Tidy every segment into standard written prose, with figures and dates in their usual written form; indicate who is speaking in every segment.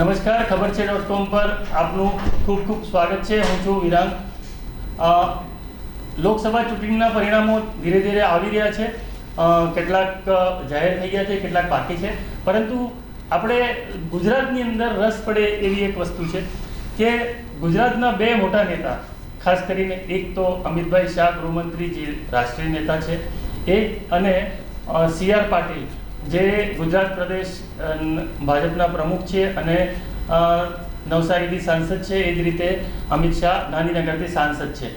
Speaker 1: નમસ્કાર, ખબર છે .com પર આપનું ખૂબ ખૂબ સ્વાગત છે. હું છું વિરાંગ. લોકસભા ચૂંટણીના પરિણામો ધીરે ધીરે આવી રહ્યા છે. કેટલાક જાહેર થઈ ગયા છે, કેટલાક બાકી છે. પરંતુ આપણે ગુજરાતની અંદર રસ પડે એવી એક વસ્તુ છે કે ગુજરાતના બે મોટા નેતા, ખાસ કરીને એક તો અમિતભાઈ શાહ ગૃહમંત્રી જે રાષ્ટ્રીય નેતા છે એ, અને CR પાટીલ જે ગુજરાત પ્રદેશ ભાજપના પ્રમુખ છે અને નવસારીથી સાંસદ છે. એ જ રીતે અમિત શાહ ગાંધીનગરથી સાંસદ છે.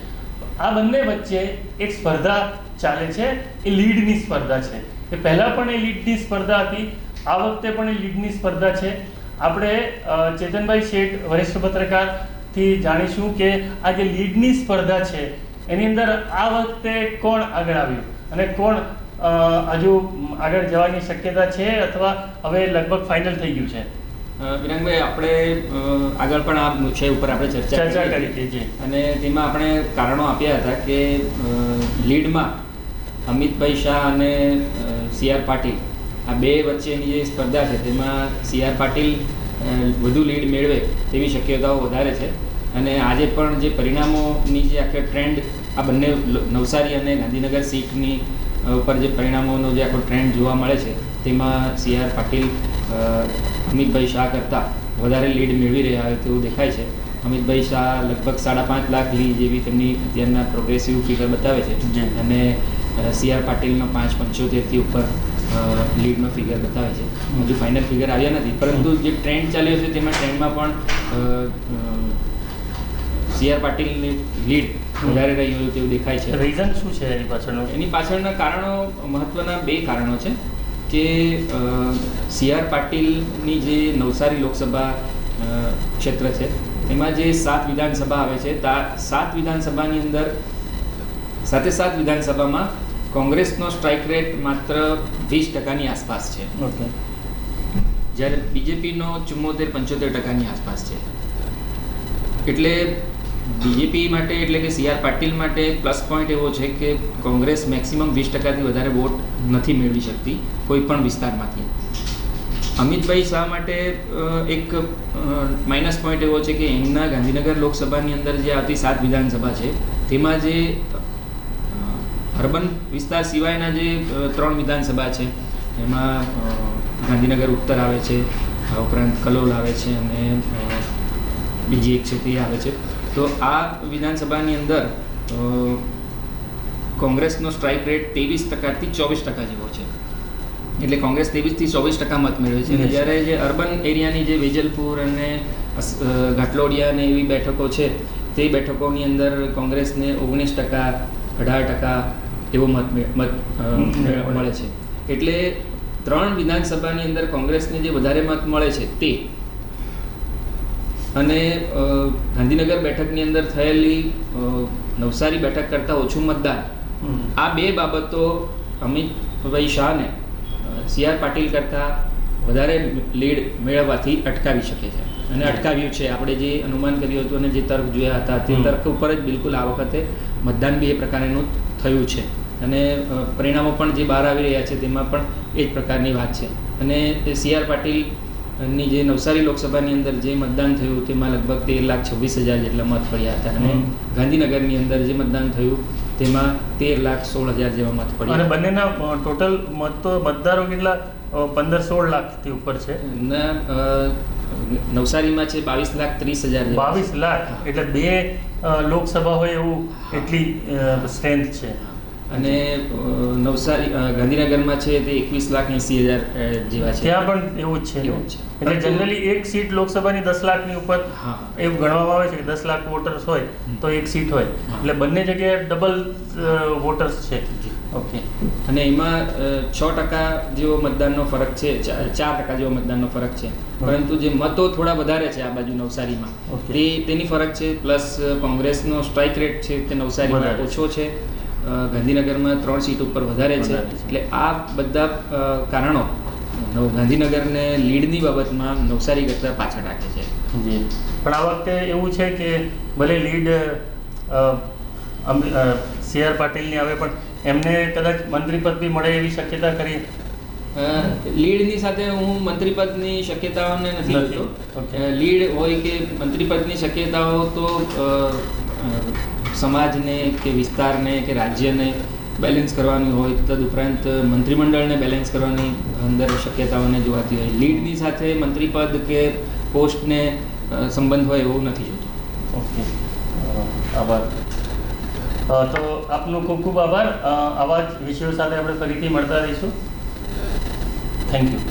Speaker 1: આ બંને વચ્ચે એક સ્પર્ધા ચાલે છે. એ લીડની સ્પર્ધા છે. એ પહેલાં પણ એ લીડની સ્પર્ધા હતી, આ વખતે પણ એ લીડની સ્પર્ધા છે. આપણે ચેતનભાઈ શેઠ, વરિષ્ઠ પત્રકારથી જાણીશું કે આ જે લીડની સ્પર્ધા છે એની અંદર આ વખતે કોણ આગળ આવ્યું અને કોણ હજુ આગળ જવાની શક્યતા છે અથવા હવે લગભગ ફાઇનલ થઈ ગયું છે.
Speaker 2: વિરાંગભાઈ, આપણે આગળ પણ આ વિષય ઉપર આપણે ચર્ચા કરી હતી અને તેમાં આપણે કારણો આપ્યા હતા કે લીડમાં અમિતભાઈ શાહ અને CR પાટીલ, આ બે વચ્ચેની જે સ્પર્ધા છે તેમાં CR પાટીલ વધુ લીડ મેળવે તેવી શક્યતાઓ વધારે છે. અને આજે પણ જે પરિણામોની જે આખી ટ્રેન્ડ આ બંને નવસારી અને ગાંધીનગર સીટની ઉપર જે પરિણામોનો જે આખો ટ્રેન્ડ જોવા મળે છે તેમાં CR પાટીલ અમિતભાઈ શાહ કરતાં વધારે લીડ મેળવી રહ્યા હોય તેવું દેખાય છે. અમિતભાઈ શાહ લગભગ 5.5 લાખ જેવી તેમની અત્યારના પ્રોગ્રેસિવ ફિગર બતાવે છે અને CR પાટીલનો 5.75થી ઉપર લીડનો ફિગર બતાવે છે. હજુ ફાઇનલ ફિગર આવ્યા નથી, પરંતુ જે ટ્રેન્ડ ચાલ્યો છે તેમાં ટ્રેન્ડમાં પણ CR પાટીલની લીડ વધારે રહી હોય તેવું દેખાય છે.
Speaker 1: રીઝન શું છે એની પાછળનું?
Speaker 2: એની પાછળના કારણો, મહત્વના બે કારણો છે કે CR પાટીલની જે નવસારી લોકસભા ક્ષેત્ર છે તેમાં જે 7 વિધાનસભા આવે છે, 7 વિધાનસભાની અંદર 7 વિધાનસભામાં કોંગ્રેસનો સ્ટ્રાઇક રેટ માત્ર 20%ની આસપાસ છે.
Speaker 1: ઓકે.
Speaker 2: જ્યારે BJPનો 74-75%ની આસપાસ છે. એટલે BJP માટે, એટલે કે CR પાટીલ માટે પ્લસ પોઈન્ટ એવો છે કે કોંગ્રેસ મેક્સિમમ 20%થી વધારે વોટ નથી મેળવી શકતી કોઈ પણ વિસ્તારમાંથી. અમિતભાઈ શાહ માટે એક માઇનસ પોઈન્ટ એવો છે કે એમના ગાંધીનગર લોકસભાની અંદર જે આવતી 7 વિધાનસભા છે તેમાં જે અર્બન વિસ્તાર સિવાયના જે 3 વિધાનસભા છે એમાં ગાંધીનગર ઉત્તર આવે છે, આ ઉપરાંત કલોલ આવે છે અને બીજી એક છે તે આવે છે. તો આ વિધાનસભાની અંદર કોંગ્રેસનો સ્ટ્રાઇક રેટ 23%થી 24% જેવો છે. એટલે કોંગ્રેસ 23થી 24% મત મેળવે છે. જ્યારે જે અર્બન એરિયાની જે વેજલપુર અને ઘાટલોડિયા અને એવી બેઠકો છે તે બેઠકોની અંદર કોંગ્રેસને 19%, 18% એવો મત મળે છે. એટલે 3 વિધાનસભાની અંદર કોંગ્રેસને જે વધારે મત મળે છે તે અને ગાંધીનગર બેઠકની અંદર થયેલી નવસારી બેઠક કરતાં ઓછું મતદાન, આ બે બાબતો અમિતભાઈ શાહને CR પાટીલ કરતાં વધારે લીડ મેળવવાથી અટકાવી શકે છે અને અટકાવ્યું છે. આપણે જે અનુમાન કર્યું હતું અને જે તર્ક જોયા હતા તે તર્ક ઉપર જ બિલકુલ આ વખતે મતદાન બી એ પ્રકારનું થયું છે અને પરિણામો પણ જે બહાર આવી રહ્યા છે તેમાં પણ એ જ પ્રકારની વાત છે. અને CR પાટીલ ની જે નવસારી લોકસભાની અંદર જે મતદાન થયું તેમાં લગભગ 13,26,000 જેટલા મત પડ્યા હતા અને ગાંધીનગરની અંદર જે મતદાન થયું તેમાં 13,16,000 જેવા મત પડ્યા.
Speaker 1: અને બંનેના ટોટલ મતદારો કેટલા? 15-16 લાખથી ઉપર છે.
Speaker 2: નવસારીમાં છે 22,30,000.
Speaker 1: 22 લાખ એટલે 2 લોકસભા હોય એવું એટલી સ્ટ્રેન્થ છે.
Speaker 2: અને નવસારી ગાંધીનગરમાં છે તે 21,80,000 જેવા છે.
Speaker 1: ત્યાં પણ એવું જ છે. એટલે જનરલી એક સીટ લોકસભાની 10 લાખની ઉપર એવું ગણવામાં આવે છે કે 10 લાખ વોટર્સ હોય તો એક સીટ હોય. એટલે બંને જગ્યાએ ડબલ વોટર્સ છે.
Speaker 2: ઓકે. અને એમાં 6% જેવો મતદાનનો ફરક છે, 4% જેવો મતદાનનો ફરક છે. પરંતુ જે મતો થોડા વધારે છે આ બાજુ નવસારીમાં તેની ફરક છે. પ્લસ કોંગ્રેસનો સ્ટ્રાઇક રેટ છે તે નવસારીમાં ઓછો છે, ગાંધીનગરમાં 3 સીટ ઉપર વધારે છે. એટલે આ બધા કારણો ગાંધીનગરને લીડની બાબતમાં નવસારી કરતાં પાછળ રાખે છે.
Speaker 1: પણ આ વખતે એવું છે કે ભલે લીડ CR પાટીલની આવે પણ એમને કદાચ મંત્રી પદ બી મળે એવી શક્યતા કરી.
Speaker 2: લીડની સાથે હું મંત્રીપદની શક્યતાઓને નથી
Speaker 1: નથી.
Speaker 2: જોતો.
Speaker 1: Okay.
Speaker 2: લીડ હોય કે મંત્રીપદની શક્યતાઓ તો સમાજને કે વિસ્તારને કે રાજ્યને બેલેન્સ કરવાની હોય, તદુપરાંત મંત્રીમંડળને બેલેન્સ કરવાની અંદર શક્યતાઓને જોવાતી હોય. લીડની સાથે મંત્રીપદ કે પોસ્ટને સંબંધ હોય એવું નથી જોતો.
Speaker 1: ઓકે, આભાર. તો આપનો ખૂબ ખૂબ આભાર. આવા જ વિષયો સાથે આપણે ફરીથી મળતા રહીશું. Thank you.